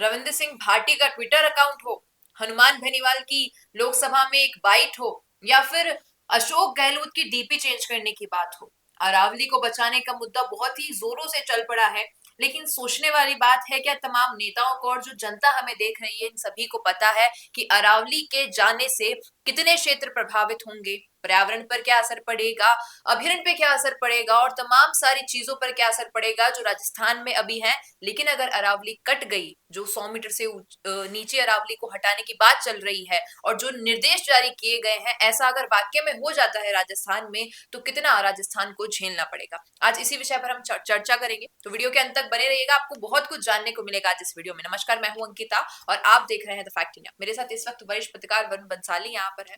रविंद्र सिंह भाटी का Twitter account हो, हनुमान बेनीवाल की लोकसभा में एक बाइट हो, या फिर अशोक गहलोत की डीपी चेंज करने की बात हो, अरावली को बचाने का मुद्दा बहुत ही जोरों से चल पड़ा है। लेकिन सोचने वाली बात है, क्या तमाम नेताओं को और जो जनता हमें देख रही है, इन सभी को पता है कि अरावली के जाने से कितने क्षेत्र प्रभावित होंगे, पर्यावरण पर क्या असर पड़ेगा, अभियान पे क्या असर पड़ेगा और तमाम सारी चीजों पर क्या असर पड़ेगा जो राजस्थान में अभी है। लेकिन अगर अरावली कट गई, जो 100 मीटर से नीचे अरावली को हटाने की बात चल रही है और जो निर्देश जारी किए गए हैं, ऐसा अगर वाक्य में हो जाता है राजस्थान में, तो कितना राजस्थान को झेलना पड़ेगा। आज इसी विषय पर हम चर्चा करेंगे, तो वीडियो के अंत तक बने रहिएगा, आपको बहुत कुछ जानने को मिलेगा आज इस वीडियो में। नमस्कार, मैं हूं अंकिता और आप देख रहे हैं द फैक्ट इंडिया। मेरे साथ इस वक्त वरिष्ठ पत्रकार वरुण बंसाली यहाँ पर है।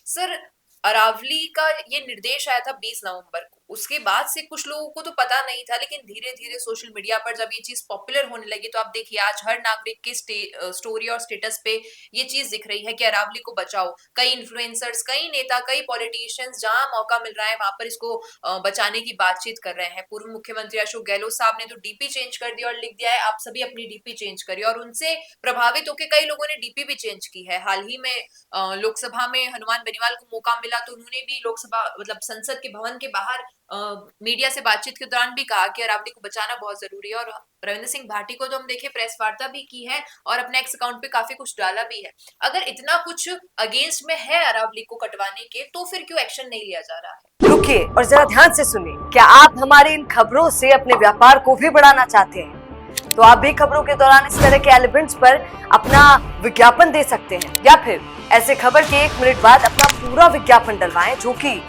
सर, अरावली का ये निर्देश आया था 20 नवंबर को, उसके बाद से कुछ लोगों को तो पता नहीं था, लेकिन धीरे धीरे सोशल मीडिया पर जब ये चीज पॉपुलर होने लगी, तो आप देखिए आज हर नागरिक की स्टोरी और स्टेटस पे ये चीज दिख रही है कि अरावली को बचाओ। कई इन्फ्लुएंसर्स, कई नेता, कई पॉलिटिशियंस जहां मौका मिल रहा है वहां पर इसको बचाने की बातचीत कर रहे हैं। पूर्व मुख्यमंत्री अशोक गहलोत साहब ने तो डीपी चेंज कर दिया और लिख दिया है आप सभी अपनी डीपी चेंज करिए, और उनसे प्रभावित होकर कई लोगों ने डीपी भी चेंज की है। हाल ही में लोकसभा में हनुमान बेनीवाल को मौका मिला तो उन्होंने भी लोकसभा मतलब संसद के भवन के बाहर मीडिया से बातचीत के दौरान भी कहा कि अरावली को बचाना बहुत जरूरी है। और रविंद्र सिंह भाटी को तो हम देखे प्रेस वार्ता भी की है और अपने एक्स अकाउंट पे काफी कुछ डाला भी है। अगर इतना कुछ अगेंस्ट में है अरावली को कटवाने के, तो फिर क्यों एक्शन नहीं लिया जा रहा है? रुकिए और जरा ध्यान से सुनिए। क्या आप हमारी इन खबरों से अपने व्यापार को भी बढ़ाना चाहते हैं? तो आप भी खबरों के दौरान इस तरह के एलिमेंट्स पर अपना विज्ञापन दे सकते हैं, या फिर ऐसे खबर के 1 मिनट बाद अपना पूरा विज्ञापन डलवाएं, जो कि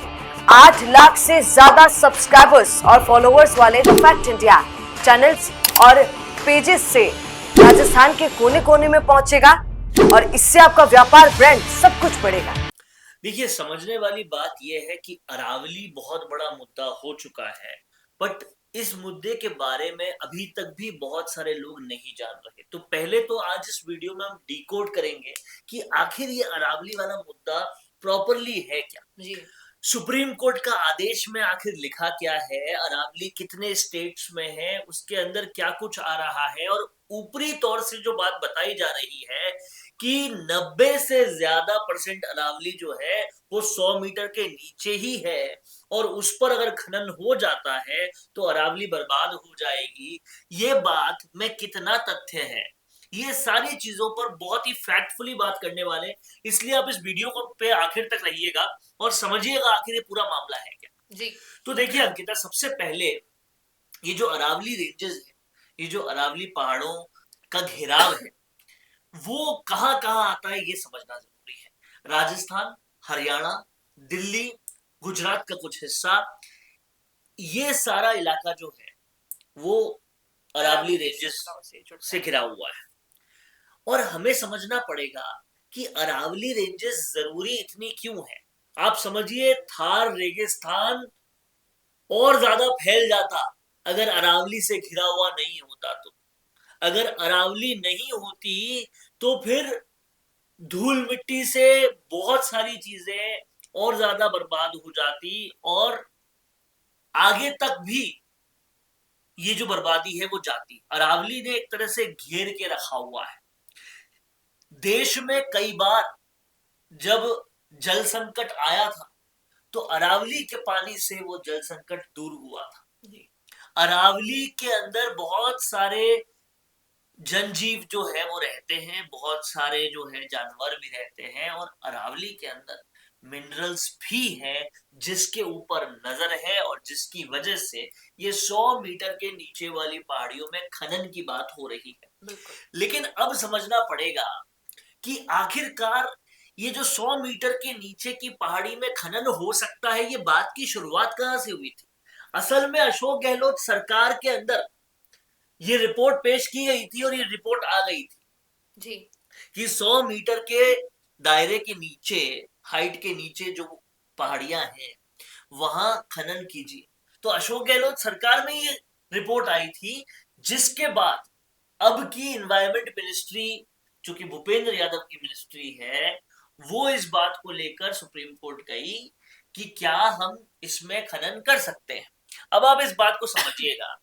8 लाख से ज्यादा सब्सक्राइबर्स और फॉलोअर्स वाले द फैक्ट इंडिया चैनल्स और पेजेस से राजस्थान के कोने कोने में पहुंचेगा, और इससे आपका व्यापार, ब्रांड सब कुछ बढ़ेगा। देखिए, समझने वाली बात यह है कि अरावली बहुत बड़ा मुद्दा हो चुका है, बट इस मुद्दे के बारे में अभी तक भी बहुत सारे लोग नहीं जान रहे। तो पहले तो आज इस वीडियो में हम डिकोड करेंगे कि आखिर ये अरावली वाला मुद्दा प्रॉपरली है क्या। जी, सुप्रीम कोर्ट का आदेश में आखिर लिखा क्या है, अरावली कितने स्टेट्स में है, उसके अंदर क्या कुछ आ रहा है, और ऊपरी तौर से जो बात बताई जा रही है कि 90 से ज्यादा % अरावली जो है वो 100 मीटर के नीचे ही है, और उस पर अगर खनन हो जाता है तो अरावली बर्बाद हो जाएगी। ये बात में कितना तथ्य है, ये सारी चीजों पर बहुत ही फैक्टफुली बात करने वाले, इसलिए आप इस वीडियो को पे आखिर तक रहिएगा और समझिएगा आखिर ये पूरा मामला है क्या। जी, तो देखिए अंकिता, सबसे पहले ये जो अरावली रेंजेस है, ये जो अरावली पहाड़ों का घेराव है, वो कहाँ-कहाँ आता है ये समझना जरूरी है। राजस्थान, हरियाणा, दिल्ली, गुजरात का कुछ हिस्सा, ये सारा इलाका जो है वो अरावली रेंजेस से घिरा हुआ है। और हमें समझना पड़ेगा कि अरावली रेंजेस जरूरी इतनी क्यों है। आप समझिए, थार रेगिस्तान और ज्यादा फैल जाता अगर अरावली से घिरा हुआ नहीं होता। तो अगर अरावली नहीं होती तो फिर धूल मिट्टी से बहुत सारी चीजें और ज्यादा बर्बाद हो जाती, और आगे तक भी ये जो बर्बादी है वो जाती। अरावली ने एक तरह से घेर के रखा हुआ है। देश में कई बार जब जल संकट आया था तो अरावली के पानी से वो जल संकट दूर हुआ था। अरावली के अंदर बहुत सारे जनजीव जो है वो रहते हैं, बहुत सारे जो है जानवर भी रहते हैं, और अरावली के अंदर मिनरल्स भी हैं जिसके ऊपर नजर है, और जिसकी वजह से ये 100 मीटर के नीचे वाली पहाड़ियों में खनन की बात हो रही है। लेकिन अब समझना पड़ेगा कि आखिरकार ये जो 100 मीटर के नीचे की पहाड़ी में खनन हो सकता है, ये बात की शुरुआत कहां से हुई थी। असल में अशोक गहलोत सरकार के अंदर ये रिपोर्ट पेश की गई थी, और ये रिपोर्ट आ गई थी जी, कि 100 मीटर के दायरे के नीचे, हाइट के नीचे जो पहाड़ियां हैं वहां खनन कीजिए। तो अशोक गहलोत सरकार में ये रिपोर्ट आई थी, जिसके बाद अब की एनवायरमेंट मिनिस्ट्री, जो कि भूपेंद्र यादव की मिनिस्ट्री है, वो इस बात को लेकर सुप्रीम कोर्ट गई कि क्या हम इसमें खनन कर सकते हैं। अब आप इस बात को समझिएगा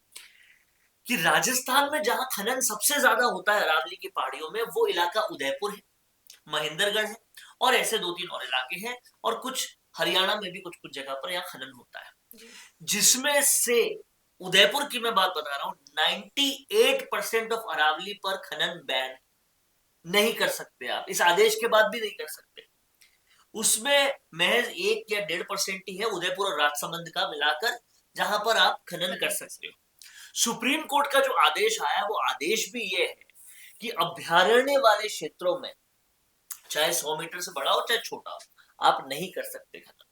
कि राजस्थान में जहां खनन सबसे ज्यादा होता है अरावली की पहाड़ियों में, वो इलाका उदयपुर है, महेंद्रगढ़ है, और ऐसे 2-3 और इलाके हैं, और कुछ हरियाणा में भी कुछ कुछ जगह पर यहाँ खनन होता है, जिसमें से उदयपुर की मैं बात बता रहा हूँ, 98% ऑफ अरावली पर खनन बैन नहीं कर सकते आप, इस आदेश के बाद भी नहीं कर सकते। उसमें महज 1 या 1.5% ही है उदयपुर और राजसमंद का मिलाकर, जहां पर आप खनन कर सकते हो। सुप्रीम कोर्ट का जो आदेश आया, वो आदेश भी ये है कि अभ्यारण्य वाले क्षेत्रों में, चाहे 100 मीटर से बड़ा हो चाहे छोटा हो, आप नहीं कर सकते खनन।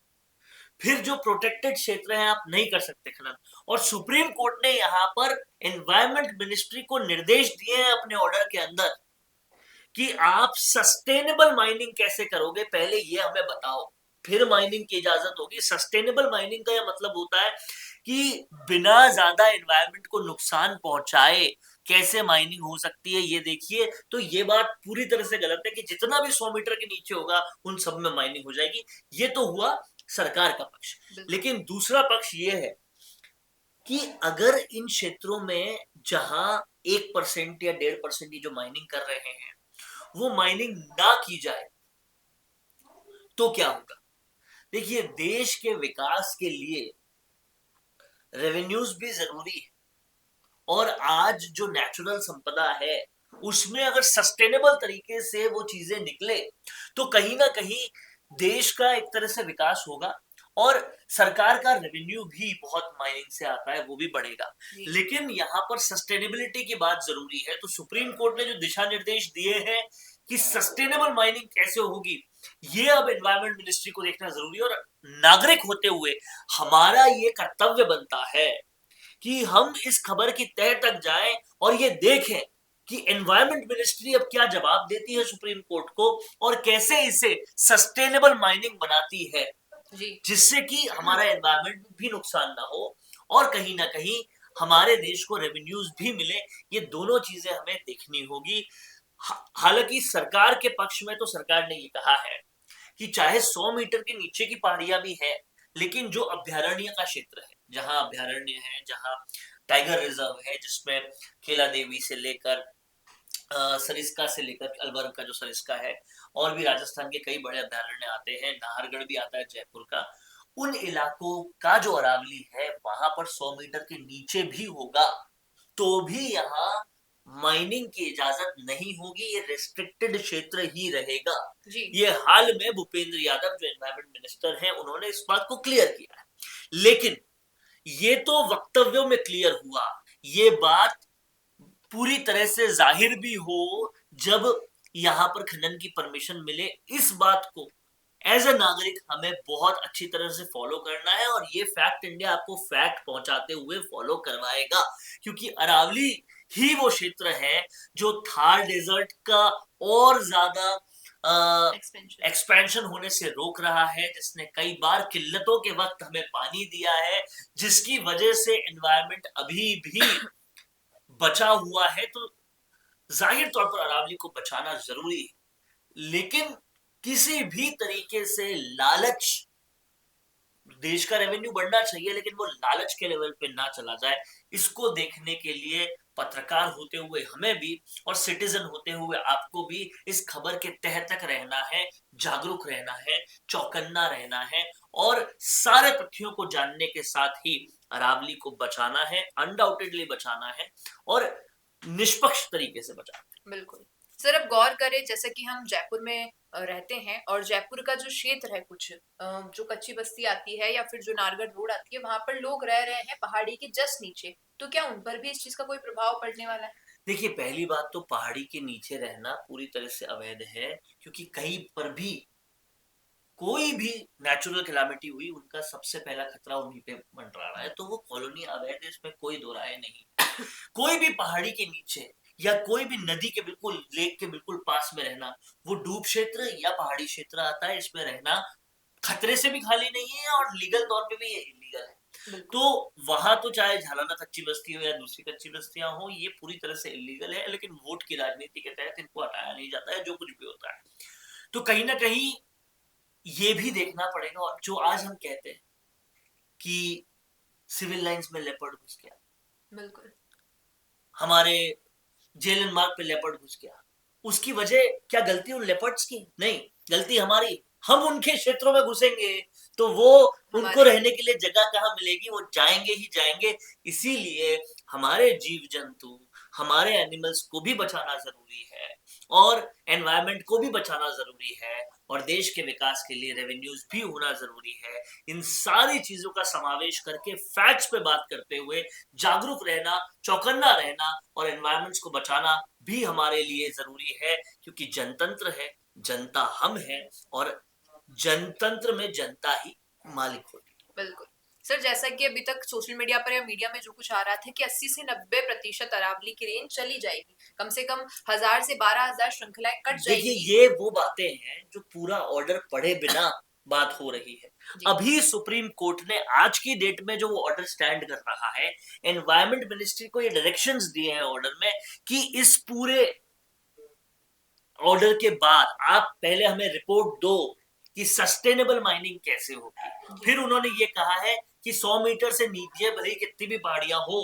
फिर जो प्रोटेक्टेड क्षेत्र है, आप नहीं कर सकते खनन। और सुप्रीम कोर्ट ने यहाँ पर एनवायरमेंट मिनिस्ट्री को निर्देश दिए हैं अपने ऑर्डर के अंदर कि आप सस्टेनेबल माइनिंग कैसे करोगे, पहले ये हमें बताओ, फिर माइनिंग की इजाजत होगी। सस्टेनेबल माइनिंग का यह मतलब होता है कि बिना ज्यादा एनवायरमेंट को नुकसान पहुंचाए कैसे माइनिंग हो सकती है, ये देखिए। तो ये बात पूरी तरह से गलत है कि जितना भी 100 मीटर के नीचे होगा उन सब में माइनिंग हो जाएगी। ये तो हुआ सरकार का पक्ष, लेकिन दूसरा पक्ष ये है कि अगर इन क्षेत्रों में जहां 1% या 1.5% जो माइनिंग कर रहे हैं, वो माइनिंग ना की जाए तो क्या होगा। देखिए, देश के विकास के लिए रेवेन्यूज भी जरूरी है, और आज जो नेचुरल संपदा है उसमें अगर सस्टेनेबल तरीके से वो चीजें निकले तो कहीं ना कहीं देश का एक तरह से विकास होगा, और सरकार का रेवेन्यू भी बहुत माइनिंग से आता है, वो भी बढ़ेगा। लेकिन यहाँ पर सस्टेनेबिलिटी की बात जरूरी है। तो सुप्रीम कोर्ट ने जो दिशा निर्देश दिए हैं कि सस्टेनेबल माइनिंग कैसे होगी, ये अब एनवायरमेंट मिनिस्ट्री को देखना जरूरी है। और नागरिक होते हुए हमारा ये कर्तव्य बनता है कि हम इस खबर की तह तक जाएं और ये देखें कि एनवायरमेंट मिनिस्ट्री अब क्या जवाब देती है सुप्रीम कोर्ट को, और कैसे इसे सस्टेनेबल माइनिंग बनाती है, जिससे कि हमारा एनवायरमेंट भी नुकसान ना हो और कहीं ना कहीं हमारे देश को रेवेन्यूज भी मिले। ये दोनों चीजें हमें देखनी होगी। हालांकि सरकार के पक्ष में तो सरकार ने ये कहा है कि चाहे 100 मीटर के नीचे की पहाड़ियां भी है, लेकिन जो अभ्यारण्य का क्षेत्र है, जहां अभ्यारण्य है, जहां टाइगर रिजर्व है, जिसमें केला देवी से लेकर सरिस्का से लेकर अलवर का जो सरिस्का है, और भी राजस्थान के कई बड़े अभ्यारण्य आते हैं, नाहरगढ़ भी आता है जयपुर का, उन इलाकों का जो अरावली है वहां पर 100 मीटर के नीचे भी होगा तो भी यहाँ माइनिंग की इजाजत नहीं होगी, ये रेस्ट्रिक्टेड क्षेत्र ही रहेगा। ये हाल में भूपेंद्र यादव जो एनवायरमेंट मिनिस्टर हैं, उन्होंने इस बात को क्लियर किया है। लेकिन ये तो वक्तव्यों में क्लियर हुआ, ये बात पूरी तरह से जाहिर भी हो जब यहाँ पर खनन की परमिशन मिले। इस बात को एज ए नागरिक हमें बहुत अच्छी तरह से फॉलो करना है, और ये फैक्ट इंडिया आपको फैक्ट पहुंचाते हुए फॉलो करवाएगा, क्योंकि अरावली ही वो क्षेत्र है जो थार डेजर्ट का और ज्यादा एक्सपेंशन होने से रोक रहा है, जिसने कई बार किल्लतों के वक्त हमें पानी दिया है, जिसकी वजह से एनवायरमेंट अभी भी बचा हुआ है। तो जाहिर तौर पर अरावली को बचाना जरूरी है, लेकिन किसी भी तरीके से लालच, देश का रेवेन्यू बढ़ना चाहिए लेकिन वो लालच के लेवल पे ना चला जाए, इसको देखने के लिए पत्रकार होते हुए हमें भी और सिटीजन होते हुए आपको भी इस खबर के तह तक रहना है, जागरूक रहना है, चौकन्ना रहना है, और सारे तथ्यों को जानने के साथ ही अरावली को बचाना है, अनडाउटेडली बचाना है, और निष्पक्ष तरीके से बचाना है। बिल्कुल सर, अब गौर करें, जैसे कि हम जयपुर में रहते हैं, और जयपुर का जो क्षेत्र है, कुछ जो कच्ची बस्ती आती है या फिर जो नारगढ़ रोड आती है, वहां पर लोग रह रहे हैं पहाड़ी के जस्ट नीचे, तो क्या उन पर भी इस चीज का कोई प्रभाव पड़ने वाला है? देखिए, पहली बात तो पहाड़ी के नीचे रहना पूरी तरह से अवैध है, क्योंकि कहीं पर भी कोई भी नेचुरल कैलामिटी हुई, उनका सबसे पहला खतरा उन्हीं पे मंडरा रहा है, तो वो कॉलोनी अवैध है, इसमें कोई दो राय नहीं। कोई भी पहाड़ी के नीचे या कोई भी नदी के बिल्कुल, लेक के बिल्कुल पास में रहना, वो डूब क्षेत्र या पहाड़ी क्षेत्र आता है, इसमें रहना खतरे से भी खाली नहीं है और लीगल तौर पे भी ये इलीगल है। तो वहां तो चाहे झालाना कच्ची बस्ती हो या दूसरी कच्ची बस्तियां हो, ये पूरी तरह से इलीगल है, लेकिन वोट की राजनीति के तहत इनको हटाया नहीं जाता है, जो कुछ भी होता है। तो कहीं ना कहीं ये भी देखना पड़ेगा। और जो आज हम कहते हैं कि सिविल लाइंस में लेपर्ड घुस गया, बिल्कुल हमारे जेलन मार्ग पे लेपर्ड घुस गया, उसकी वजह क्या गलती उन लेपर्ड्स की? नहीं, गलती हमारी। हम उनके क्षेत्रों में घुसेंगे तो वो उनको रहने के लिए जगह कहाँ मिलेगी? वो जाएंगे ही जाएंगे। इसीलिए हमारे जीव जंतु, हमारे एनिमल्स को भी बचाना जरूरी है और एनवायरनमेंट को भी बचाना जरूरी है और देश के विकास के लिए रेवेन्यूज भी होना जरूरी है। इन सारी चीजों का समावेश करके फैक्ट्स पे बात करते हुए जागरूक रहना, चौकन्ना रहना और एनवायरनमेंट्स को बचाना भी हमारे लिए जरूरी है, क्योंकि जनतंत्र है, जनता हम हैं और जनतंत्र में जनता ही मालिक होती है। बिल्कुल सर, जैसा कि अभी तक सोशल मीडिया पर या मीडिया में जो कुछ आ रहा था कि 80 से 90% अरावली की रेंज चली जाएगी, कम से कम 1000 से 12,000 श्रृंखलाएं कट जाएगी। देखिए, ये वो बातें हैं जो पूरा ऑर्डर पढ़े बिना बात हो रही है। अभी सुप्रीम कोर्ट ने आज की डेट में जो वो ऑर्डर स्टैंड कर रहा है, एनवायरमेंट मिनिस्ट्री को ये डायरेक्शंस दिए हैं ऑर्डर में कि इस पूरे ऑर्डर के बाद आप पहले हमें रिपोर्ट दो कि सस्टेनेबल माइनिंग कैसे होगी। फिर उन्होंने ये कहा है कि 100 मीटर से नीचे भले कितनी भी पहाड़ियां हो,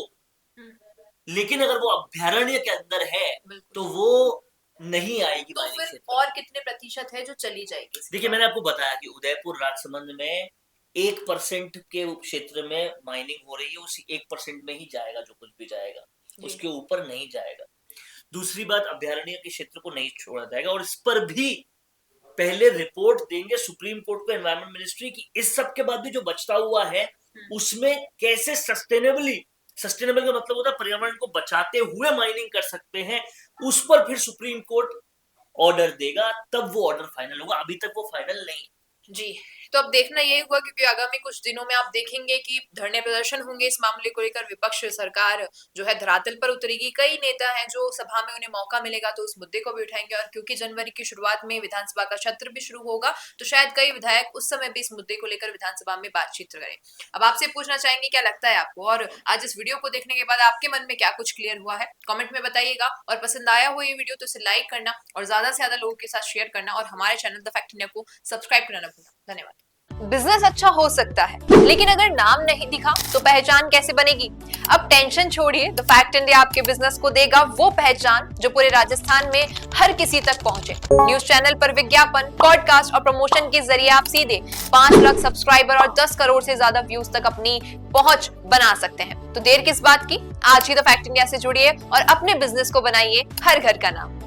लेकिन अगर वो अभ्यारण्य के अंदर है तो वो नहीं आएगी। तो फिर और कितने प्रतिशत है जो चली जाएगी? देखिए, मैंने आपको बताया कि उदयपुर राजसमंद में 1% के क्षेत्र में माइनिंग हो रही है, उसी 1% में ही जाएगा जो कुछ भी जाएगा, उसके ऊपर नहीं जाएगा। दूसरी बात, अभ्यारण्य के क्षेत्र को नहीं छोड़ा जाएगा और इस पर भी पहले रिपोर्ट देंगे सुप्रीम कोर्ट को एनवायरमेंट मिनिस्ट्री की इस सब के बाद भी जो बचता हुआ है उसमें कैसे सस्टेनेबल का मतलब होता है पर्यावरण को बचाते हुए माइनिंग कर सकते हैं, उस पर फिर सुप्रीम कोर्ट ऑर्डर देगा, तब वो ऑर्डर फाइनल होगा। अभी तक वो फाइनल नहीं। जी, तो अब देखना यही हुआ क्योंकि आगामी कुछ दिनों में आप देखेंगे कि धरने प्रदर्शन होंगे इस मामले को लेकर, विपक्ष सरकार जो है धरातल पर उतरेगी। कई नेता हैं जो सभा में उन्हें मौका मिलेगा तो उस मुद्दे को भी उठाएंगे और क्योंकि जनवरी की शुरुआत में विधानसभा का सत्र भी शुरू होगा तो शायद कई विधायक उस समय भी इस मुद्दे को लेकर विधानसभा में बातचीत करें। अब आपसे पूछना चाहेंगे क्या लगता है आपको, और आज इस वीडियो को देखने के बाद आपके मन में क्या कुछ क्लियर हुआ है, कमेंट में बताइएगा। और पसंद आया हो ये वीडियो तो इसे लाइक करना और ज्यादा से ज्यादा लोगों के साथ शेयर करना और हमारे चैनल द फैक्ट इंडिया को सब्सक्राइब करना न भूलना। धन्यवाद। बिजनेस अच्छा हो सकता है, लेकिन अगर नाम नहीं दिखा तो पहचान कैसे बनेगी? अब टेंशन छोड़िए, द फैक्ट इंडिया आपके बिजनेस को देगा वो पहचान जो पूरे राजस्थान में हर किसी तक पहुंचे। न्यूज चैनल पर विज्ञापन, पॉडकास्ट और प्रमोशन के जरिए आप सीधे 5 लाख सब्सक्राइबर और 10 करोड़ से ज्यादा व्यूज तक अपनी पहुंच बना सकते हैं। तो देर किस बात की, आज ही द फैक्ट इंडिया से जुड़िए और अपने बिजनेस को बनाइए हर घर का नाम।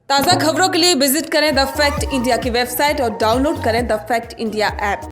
ताज़ा खबरों के लिए विजिट करें द फैक्ट इंडिया की वेबसाइट और डाउनलोड करें द फैक्ट इंडिया ऐप।